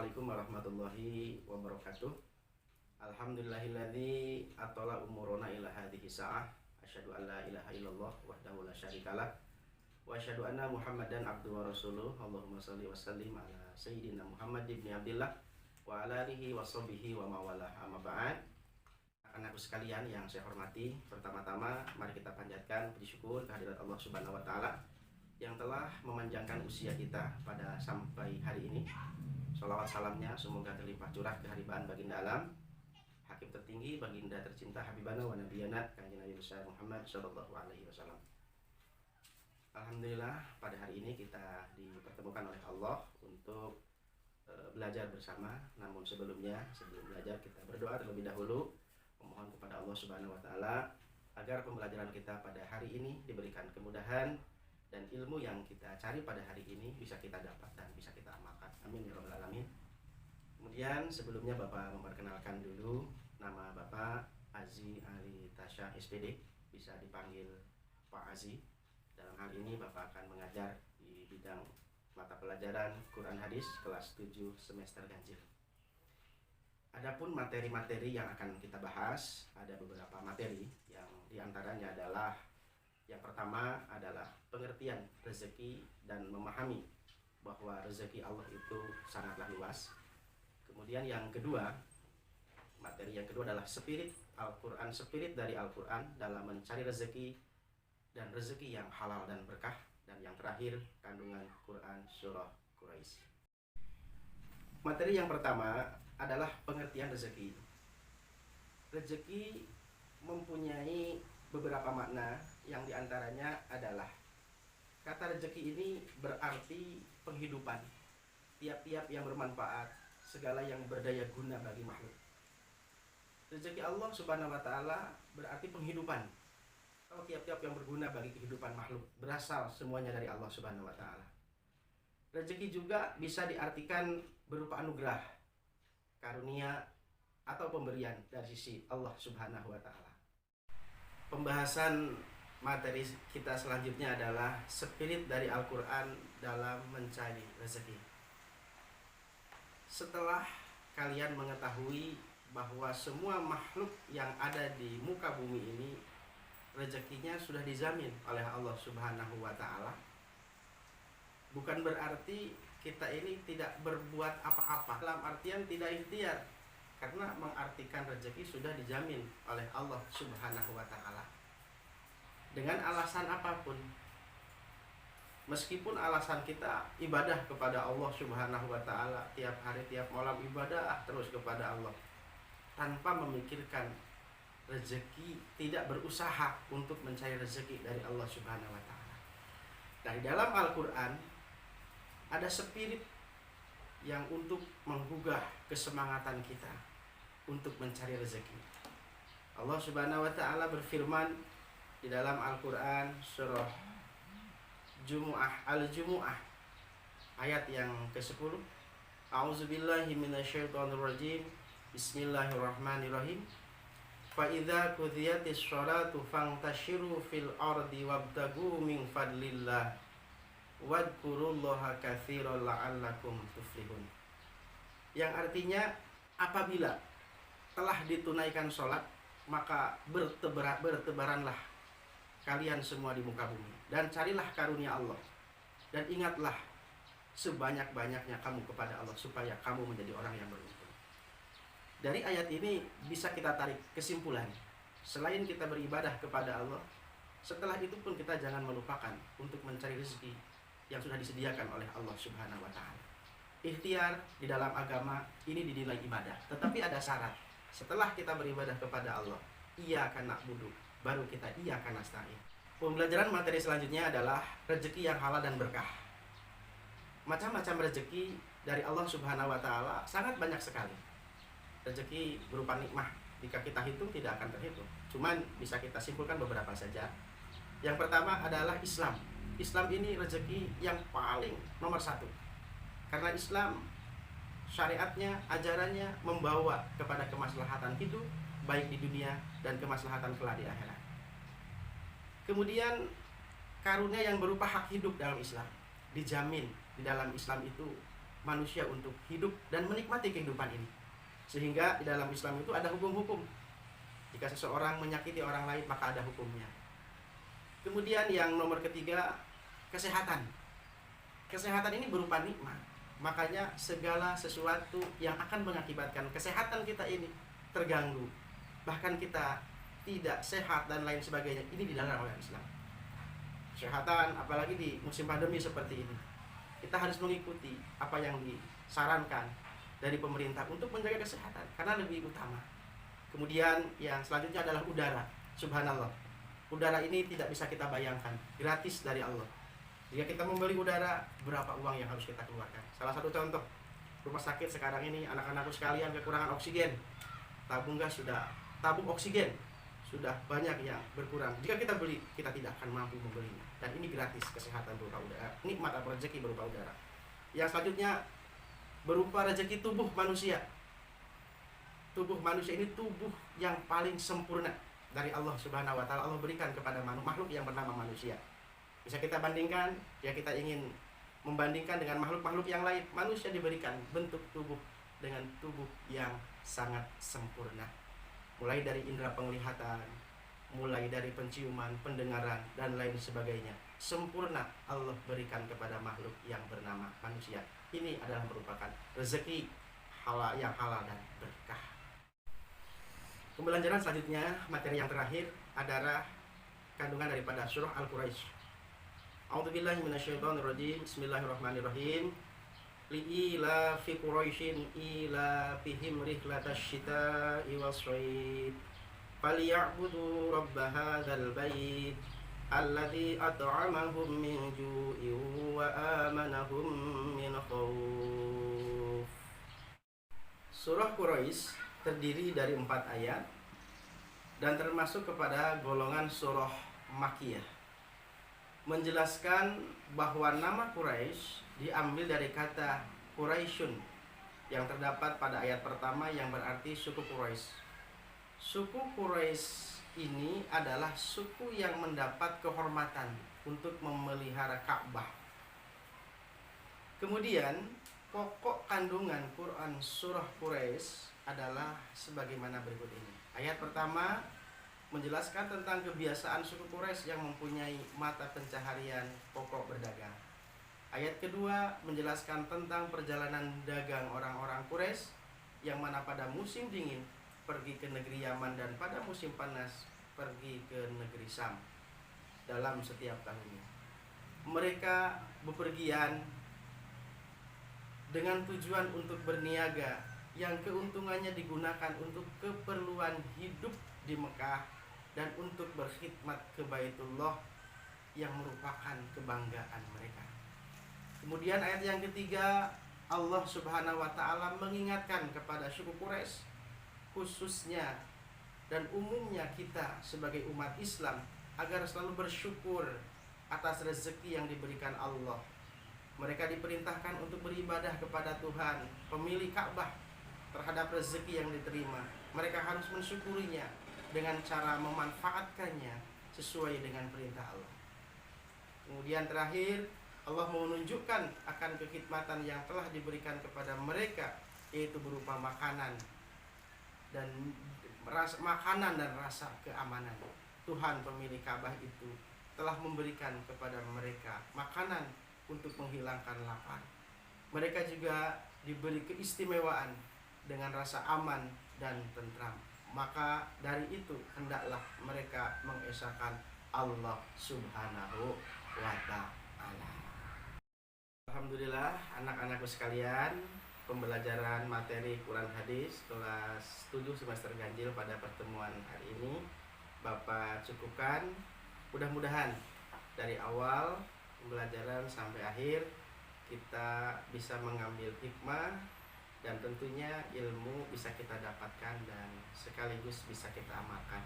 Assalamualaikum warahmatullahi wabarakatuh. Alhamdulillahilladzi atala umurona ila hadhihi sa'ah. Asyhadu an la ilaha illallah wahdahu la syarikalah wa asyhadu anna Muhammadan abduhu wa rasuluh. Allahumma shalli wa sallim ala sayyidina Muhammad ibn Abdillah wa ala alihi wa sahbihi wa mawalah. Amma ba'd. Anak-anakku sekalian yang saya hormati, pertama-tama mari kita panjatkan puji syukur kehadirat Allah Subhanahu wa taala yang telah memanjangkan usia kita pada sampai hari ini. Sholawat salamnya semoga terlimpah curah keharibaan baginda alam, hakim tertinggi baginda tercinta Habibana wa Nabiyana Kanjeng Nabi besar Muhammad sallallahu alaihi wasallam. Alhamdulillah pada hari ini kita dipertemukan oleh Allah untuk belajar bersama. Namun sebelum belajar kita berdoa terlebih dahulu, memohon kepada Allah Subhanahu wa taala agar pembelajaran kita pada hari ini diberikan kemudahan dan ilmu yang kita cari pada hari ini bisa kita dapat dan bisa kita amalkan. Amin ya rabbal alamin. Kemudian sebelumnya Bapak memperkenalkan dulu, nama Bapak Azi Ali Tasya SPD, bisa dipanggil Pak Azi. Dalam hal ini Bapak akan mengajar di bidang mata pelajaran Quran Hadis kelas 7 semester ganjil. Adapun materi-materi yang akan kita bahas, ada beberapa materi yang diantaranya adalah yang pertama adalah pengertian rezeki dan memahami bahwa rezeki Allah itu sangatlah luas. Kemudian yang kedua, materi yang kedua adalah spirit Al-Quran, spirit dari Al-Quran dalam mencari rezeki dan rezeki yang halal dan berkah. Dan yang terakhir, kandungan Quran surah Quraisy. Materi yang pertama adalah pengertian rezeki. Rezeki mempunyai beberapa makna, yang diantaranya adalah kata rezeki ini berarti penghidupan, tiap-tiap yang bermanfaat, segala yang berdaya guna bagi makhluk. Rezeki Allah Subhanahu wa taala berarti penghidupan. Kalau tiap-tiap yang berguna bagi kehidupan makhluk berasal semuanya dari Allah Subhanahu wa taala. Rezeki juga bisa diartikan berupa anugerah, karunia atau pemberian dari sisi Allah Subhanahu wa taala. Pembahasan materi kita selanjutnya adalah spirit dari Al-Quran dalam mencari rezeki. Setelah kalian mengetahui bahwa semua makhluk yang ada di muka bumi ini rezekinya sudah dijamin oleh Allah Subhanahu wa taala, bukan berarti kita ini tidak berbuat apa-apa, dalam artian tidak ikhtiar, karena mengartikan rezeki sudah dijamin oleh Allah Subhanahu wa taala dengan alasan apapun. Meskipun alasan kita ibadah kepada Allah Subhanahu wa taala, tiap hari tiap malam ibadah terus kepada Allah tanpa memikirkan rezeki, tidak berusaha untuk mencari rezeki dari Allah Subhanahu wa taala. Dari dalam Al-Qur'an ada spirit yang untuk menggugah kesemangatan kita untuk mencari rezeki. Allah Subhanahu wa taala berfirman di dalam Al-Qur'an surah Al-Jumu'ah ayat yang ke-10. A'udzubillahi minasyaitonirrajim. Bismillahirrahmanirrahim. Fa idza qudiyatis sholatu fantashiru fil ardi wabtagu min fadlillah wadkurullaha katsiran la'allakum tuflihun. Yang artinya, apabila telah ditunaikan sholat, maka bertebaranlah kalian semua di muka bumi dan carilah karunia Allah, dan ingatlah sebanyak-banyaknya kamu kepada Allah supaya kamu menjadi orang yang beruntung. Dari ayat ini bisa kita tarik kesimpulan, selain kita beribadah kepada Allah, setelah itu pun kita jangan melupakan untuk mencari rezeki yang sudah disediakan oleh Allah Subhanahu wa taala. Ikhtiar di dalam agama ini dinilai ibadah, tetapi ada syarat. Setelah kita beribadah kepada Allah, iyyaka na'budu, baru kita iyyaka nasta'in. Pembelajaran materi selanjutnya adalah rezeki yang halal dan berkah. Macam-macam rezeki dari Allah Subhanahu wa taala sangat banyak sekali. Rezeki berupa nikmah, jika kita hitung tidak akan terhitung. Cuman bisa kita simpulkan beberapa saja. Yang pertama adalah Islam. Islam ini rezeki yang paling nomor satu, karena Islam syariatnya, ajarannya membawa kepada kemaslahatan hidup baik di dunia dan kemaslahatan kelak di akhirat. Kemudian karunia yang berupa hak hidup dalam Islam dijamin. Di dalam Islam itu manusia untuk hidup dan menikmati kehidupan ini. Sehingga di dalam Islam itu ada hukum-hukum. Jika seseorang menyakiti orang lain, maka ada hukumnya. Kemudian yang nomor ketiga, kesehatan. Kesehatan ini berupa nikmat. Makanya segala sesuatu yang akan mengakibatkan kesehatan kita ini terganggu, bahkan kita tidak sehat dan lain sebagainya, ini dilarang oleh Islam. Kesehatan, apalagi di musim pandemi seperti ini, kita harus mengikuti apa yang disarankan dari pemerintah untuk menjaga kesehatan, karena lebih utama. Kemudian yang selanjutnya adalah udara. Subhanallah, udara ini tidak bisa kita bayangkan, gratis dari Allah. Jika kita membeli udara, berapa uang yang harus kita keluarkan? Salah satu contoh, rumah sakit sekarang ini, anak-anakku sekalian kekurangan oksigen. Tabung oksigen sudah banyak yang berkurang. Jika kita beli, kita tidak akan mampu membelinya. Dan ini gratis, kesehatan berupa udara, nikmat atau rezeki berupa udara. Yang selanjutnya berupa rezeki tubuh manusia. Tubuh manusia ini tubuh yang paling sempurna dari Allah Subhanahu wa taala. Allah berikan kepada makhluk yang bernama manusia. Bisa kita bandingkan, ya kita ingin membandingkan dengan makhluk-makhluk yang lain. Manusia diberikan bentuk tubuh dengan tubuh yang sangat sempurna. Mulai dari indera penglihatan, mulai dari penciuman, pendengaran, dan lain sebagainya. Sempurna Allah berikan kepada makhluk yang bernama manusia. Ini adalah merupakan rezeki yang halal dan berkah. Pembelajaran selanjutnya, materi yang terakhir adalah kandungan daripada surah Al-Quraisy. A'udzubillahi minasyaitonirrajim. Bismillahirrahmanirrahim. Li'ila fi Quraisyin ila fihim rihlatash shita'i was-shayb. Falyabudu rabb hadzal bait alladzi at'amahum min ju'in wa amanahum min khauf. Surah Quraisy terdiri dari 4 ayat dan termasuk kepada golongan surah Makkiyah. Menjelaskan bahwa nama Quraisy diambil dari kata Quraisyun yang terdapat pada ayat pertama yang berarti suku Quraisy. Suku Quraisy ini adalah suku yang mendapat kehormatan untuk memelihara Ka'bah. Kemudian pokok kandungan Quran surah Quraisy adalah sebagaimana berikut ini. Ayat pertama menjelaskan tentang kebiasaan suku Quraisy yang mempunyai mata pencaharian pokok berdagang. Ayat kedua menjelaskan tentang perjalanan dagang orang-orang Quraisy yang mana pada musim dingin pergi ke negeri Yaman dan pada musim panas pergi ke negeri Syam dalam setiap tahunnya. Mereka bepergian dengan tujuan untuk berniaga yang keuntungannya digunakan untuk keperluan hidup di Mekah dan untuk berkhidmat ke Baitullah yang merupakan kebanggaan mereka. Kemudian ayat yang ketiga, Allah Subhanahu wa taala mengingatkan kepada suku Quraisy khususnya dan umumnya kita sebagai umat Islam agar selalu bersyukur atas rezeki yang diberikan Allah. Mereka diperintahkan untuk beribadah kepada Tuhan, pemilik Ka'bah, terhadap rezeki yang diterima. Mereka harus mensyukurinya dengan cara memanfaatkannya sesuai dengan perintah Allah. Kemudian terakhir, Allah menunjukkan akan kekhidmatan yang telah diberikan kepada mereka, yaitu berupa makanan dan rasa keamanan. Tuhan pemilik Ka'bah itu telah memberikan kepada mereka makanan untuk menghilangkan lapar. Mereka juga diberi keistimewaan dengan rasa aman dan tentram. Maka dari itu hendaklah mereka mengesahkan Allah Subhanahu wa ta'ala. Alhamdulillah anak-anakku sekalian, pembelajaran materi Quran Hadis kelas 7 semester ganjil pada pertemuan hari ini Bapak cukupkan. Mudah-mudahan dari awal pembelajaran sampai akhir kita bisa mengambil hikmah dan tentunya ilmu bisa kita dapatkan dan sekaligus bisa kita amalkan.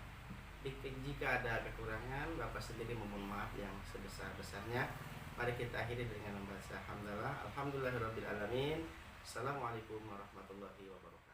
Jika ada kekurangan, Bapak sendiri memohon maaf yang sebesar-besarnya. Mari kita akhiri dengan membaca hamdalah. Alhamdulillahirabbil alamin. Assalamualaikum warahmatullahi wabarakatuh.